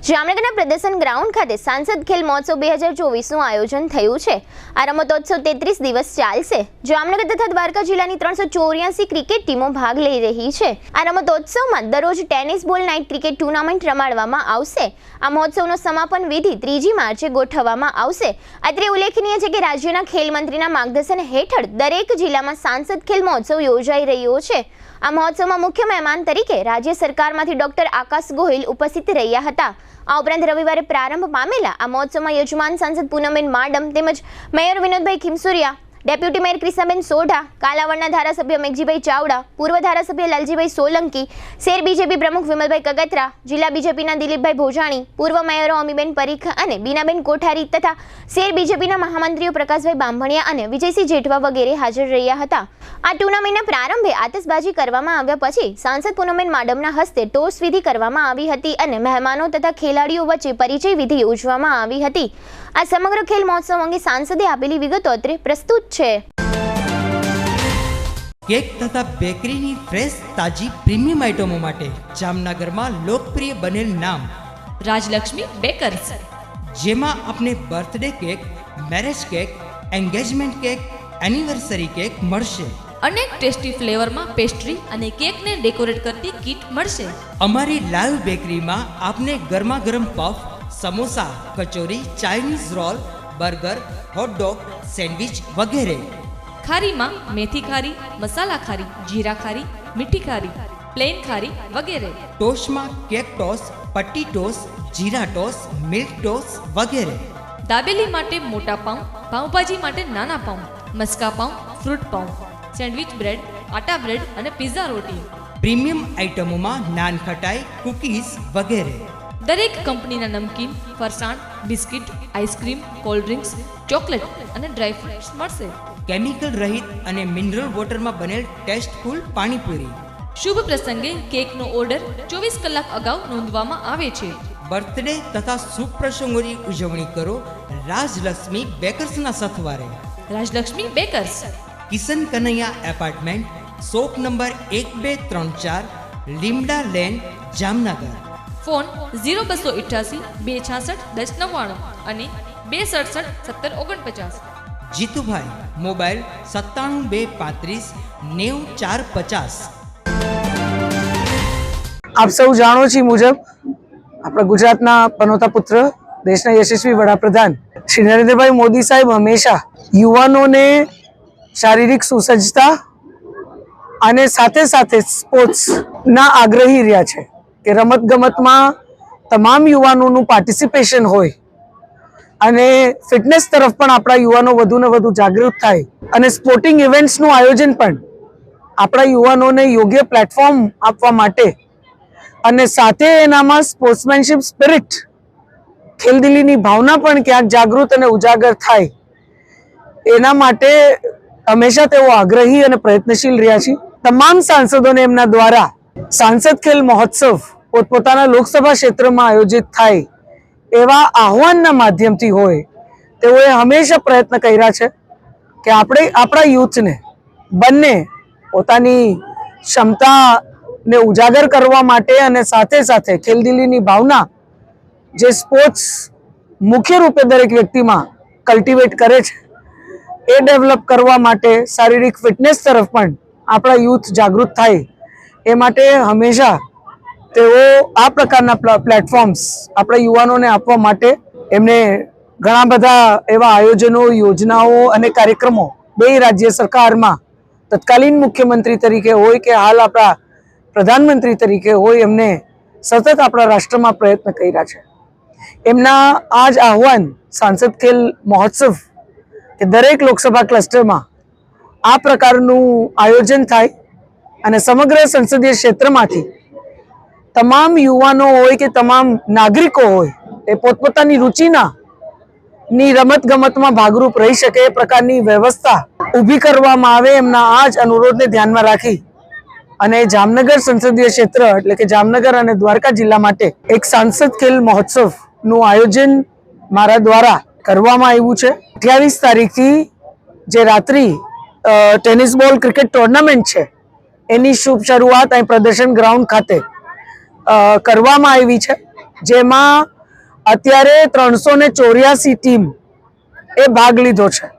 જામનગરના પ્રદર્શન ગ્રાઉન્ડ ખાતે સાંસદ ખેલ મહોત્સવ 2024નું આયોજન થયું છે। આ રમતોત્સવ 33 દિવસ ચાલશે। જામનગર તથા દ્વારકા જિલ્લાની 384 ક્રિકેટ ટીમો ભાગ લઈ રહી છે। આ રમતોત્સવમાં દરરોજ ટેનિસ બોલ નાઇટ ક્રિકેટ ટુર્નામેન્ટ રમાડવામાં આવશે। આ મહોત્સવનો સમાપન વિધિ 3 માર્ચે ગોઠવવામાં આવશે। અત્રે ઉલ્લેખનીય છે કે રાજ્યના ખેલ મંત્રીના માર્ગદર્શન હેઠળ દરેક જિલ્લામાં સાંસદ ખેલ મહોત્સવ યોજાઈ રહ્યો છે। આ મહોત્સવમાં મુખ્ય મહેમાન તરીકે રાજ્ય સરકારમાંથી ડોક્ટર આકાશ ગોહિલ ઉપસ્થિત રહ્યા હતા। આ ઉપરાંત રવિવારે પ્રારંભ પામેલા આ મહોત્સવમાં યજમાન સાંસદ પૂનમબેન માડમ તેમજ mayor Vinodbhai Khimsuriya, deputy mayor Krishnaben Sodha, કાલાવડના ધારાસભ્ય મેઘજીભાઈ ચાવડા, પૂર્વ ધારાસભ્ય લાલજીભાઈ સોલંકી, શેર બીજેપી પ્રમુખ વિમલભાઈ કગતરા, જિલ્લા બીજેપીના દિલીપભાઈ ભોજાણી, પૂર્વ મેયરો અમીબેન પરીખ અને બીનાબેન કોઠારી તથા શેર બીજેપીના મહામંત્રીઓ પ્રકાશભાઈ બાંભણિયા અને વિજયસિંહ જેઠવા વગેરે હાજર રહ્યા હતા। આ ટુર્નામેન્ટના પ્રારંભે આતશબાજી કરવામાં આવ્યા પછી સાંસદ પૂનમબેન માડમના હસ્તે ટોસ વિધિ કરવામાં આવી હતી અને મહેમાનો તથા ખેલાડીઓ વચ્ચે પરિચય વિધિ યોજવામાં આવી હતી। આ સમગ્ર ખેલ મહોત્સવ અંગે સાંસદે આપેલી વિગતો અત્રે પ્રસ્તુત છે। કેક તથા બેકરીની ફ્રેશ તાજી પ્રીમિયમ આઇટમો માટે જામનગરમાં લોકપ્રિય બનેલ નામ રાજલક્ષ્મી બેકર્સ, જેમાં આપને birthday cake, marriage cake, engagement cake, anniversary cake મળશે। અનેક ટેસ્ટી ફ્લેવરમાં પેસ્ટ્રી અને કેકને ડેકોરેટ કરતી કીટ મળશે। અમારી લાઈવ બેકરીમાં આપને ગરમા ગરમ puff, samosa, kachori, Chinese roll, burger, hot dog, sandwich વગેરે। ખારીમાં મેથી ખારી, મસાલા ખારી, જીરા ખારી, મીઠી ખારી, પ્લેન ખારી વગેરે। ટોસ્ટમાં કેક ટોસ, પટ્ટી ટોસ, જીરા ટોસ, મિલ્ક ટોસ વગેરે। દાબેલી માટે મોટા પાઉં, પાઉંભાજી માટે નાના પાઉં, મસ્કા પાઉં, ફ્રૂટ પાઉં, સેન્ડવિચ બ્રેડ, આટા બ્રેડ અને પિઝા રોટી। પ્રીમિયમ આઇટમોમાં નાન ખટાઈ, કૂકીઝ વગેરે। દરેક કંપનીના નમકીન, ફરસાણ, biscuit, ice cream, cold drinks, chocolate અને ડ્રાયફ્રૂટ્સ મળશે। કેમિકલ રહિત અને મિનરલ વોટરમાં બનેલ ટેસ્ટફુલ પાણીપુરી। શુભ પ્રસંગે કેકનો ઓર્ડર 24 કલાક અગાઉ નોંધવામાં આવે છે। બર્થડે તથા શુભ પ્રસંગોની ઉજવણી કરો રાજલક્ષ્મી બેકર્સના સથવારે। Rajlakshmi bakers, Kishan Kanaiya apartment, shop number 1234, Limda lane, Jamnagar. Phone 0288 266 1099 અને 267 1749। જીતુભાઈ, મોબાઈલ 97 235 90 450। આપ સૌ જાણો છો મુજબ આપણા ગુજરાતના પનોતા પુત્ર, દેશના યશસ્વી વડાપ્રધાન શ્રી નરેન્દ્રભાઈ મોદી સાહેબ હંમેશા યુવાનોને શારીરિક સુસજ્જતા અને સાથે સાથે સ્પોર્ટ્સના આગ્રહી રહ્યા છે કે રમતગમતમાં તમામ યુવાનોનું પાર્ટિસિપેશન હોય અને ફિટનેસ તરફ પણ આપણા યુવાનો વધુ ને વધુ જાગૃત થાય અને સ્પોર્ટિંગ ઇવેન્ટ્સનું આયોજન પણ આપણા યુવાનોને યોગ્ય પ્લેટફોર્મ આપવા માટે અને સાથે એનામાં સ્પોર્ટ્સમેનશિપ સ્પિરિટ, ખેલદિલીની ભાવના પણ ક્યાંક જાગૃત અને ઉજાગર થાય એના માટે હંમેશા તેઓ આગ્રહી અને પ્રયત્નશીલ રહ્યા છે। તમામ સાંસદોને એમના દ્વારા સાંસદ ખેલ મહોત્સવ પોતપોતાના લોકસભા ક્ષેત્રમાં આયોજિત થાય એવા આહ્વાનના માધ્યમથી હોય તેઓએ હંમેશા પ્રયત્ન કર્યા છે કે આપણે આપણા યુથને બંને પોતાની ક્ષમતાને ઉજાગર કરવા માટે અને સાથે સાથે ખેલદિલીની ભાવના જે સ્પોર્ટ્સ મુખ્ય રૂપે દરેક વ્યક્તિમાં કલ્ટિવેટ કરે છે એ ડેવલપ કરવા માટે શારીરિક ફિટનેસ તરફ પણ આપણા યુથ જાગૃત થાય એ માટે હંમેશા તેઓ આ પ્રકારના પ્લેટફોર્મ્સ આપણા યુવાનોને આપવા માટે એમને ઘણા બધા એવા આયોજનો, યોજનાઓ અને કાર્યક્રમો બે રાજ્ય સરકારમાં તત્કાલીન મુખ્યમંત્રી તરીકે હોય કે હાલ આપણા પ્રધાનમંત્રી તરીકે હોય એમને સતત આપણા રાષ્ટ્રમાં પ્રયત્ન કર્યા છે। એમના આ જ આહ્વાન સાંસદ ખેલ મહોત્સવ કે દરેક લોકસભા ક્લસ્ટરમાં આ પ્રકારનું આયોજન થાય અને સમગ્ર સંસદીય ક્ષેત્રમાંથી તમામ યુવાનો હોય કે તમામ નાગરિકો હોય એ પોતપોતાની રુચિના રમત ગમતમાં ભાગરૂપ રહી શકે એ પ્રકારની વ્યવસ્થા ઊભી કરવામાં આવે એમના આ જ અનુરોધને ધ્યાનમાં રાખી અને જામનગર સંસદીય ક્ષેત્ર એટલે કે જામનગર અને દ્વારકા જિલ્લા માટે એક સાંસદ ખેલ મહોત્સવનું આયોજન મારા દ્વારા કરવામાં આવ્યું છે। 28 તારીખથી જે રાત્રિ ટેનિસ બોલ ક્રિકેટ ટુર્નામેન્ટ છે એની શુભ શરૂઆત અહીં પ્રદર્શન ગ્રાઉન્ડ ખાતે કરવામાં આવી છે, જેમાં અત્યારે 384 ટીમ એ ભાગ લીધો છે.